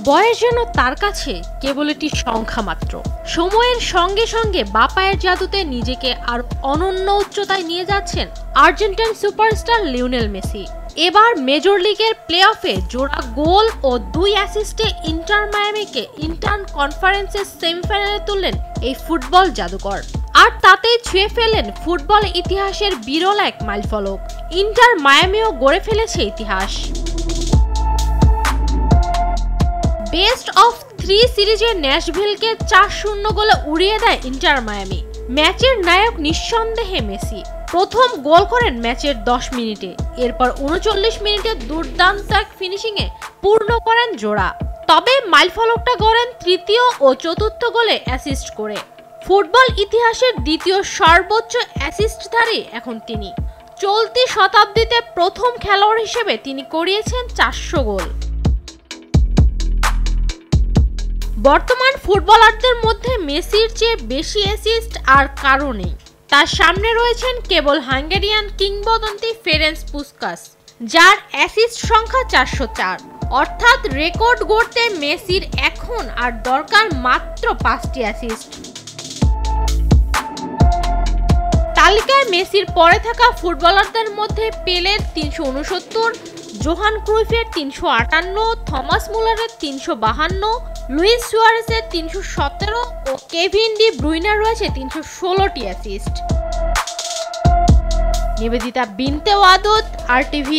বয়স যেন তার কাছে কেবল একটি সংখ্যা মাত্র। সময়ের সঙ্গে সঙ্গে বাপায়ের জাদুতে নিজেকে আর অনন্য উচ্চতায় নিয়ে যাচ্ছেন আর্জেন্টাইন সুপারস্টার লিওনেল মেসি। এবার মেজর লিগের প্লে অফে জোড়া গোল ও 2 অ্যাসিস্টে ইন্টার মায়ামিকে ইন্টার্ন কনফারেন্সের সেমিফাইনালে তুললেন এই ফুটবল জাদুকর। আর তাতেই ছুঁয়ে ফেললেন ফুটবল ইতিহাসের বিরল এক মাইলফলক। ইন্টার মায়ামিও গড়ে ফেলেছে ইতিহাস। বেস্ট অফ 3 সিরিজে ন্যাশভিলকে 4-0 গোলে উড়িয়ে দেয় ইন্টার মায়ামি। ম্যাচের নায়ক নিঃসন্দেহে মেসি। প্রথম গোল করেন ম্যাচের 10 মিনিটে, এরপর 39 মিনিটে দুর্দান্ত এক ফিনিশিংয়ে পূর্ণ করেন জোড়া। তবে মাইলফলকটা গড়েন তৃতীয় ও চতুর্থ গোলে অ্যাসিস্ট করে। ফুটবল ইতিহাসের দ্বিতীয় সর্বোচ্চ অ্যাসিস্টধারী এখন তিনি। চলতি শতাব্দীতে প্রথম খেলোয়াড় হিসেবে তিনি করিয়েছেন 400 গোল। বর্তমান ফুটবলারদের মধ্যে মেসির চেয়ে বেশি অ্যাসিস্ট আর কারো নেই। তার সামনে রয়েছেন কেবল হাঙ্গেরিয়ান কিংবদন্তি ফেরেন্স পুসকাস, যার অ্যাসিস্ট সংখ্যা 404। অর্থাৎ রেকর্ড গড়তে মেসির এখন আর দরকার মাত্র 5টি অ্যাসিস্ট। তালিকায় মেসির পরে থাকা ফুটবলারদের মধ্যে পেলের 369, জোহান ক্রুইফের 358, থমাস মুলারের 352, লুইস সুয়ারেসের 317 ও কেভিন ডি ব্রুইনার রয়েছে 316টি অ্যাসিস্ট। নিবেদিতা বিনতে ওয়াদুদ, RTV।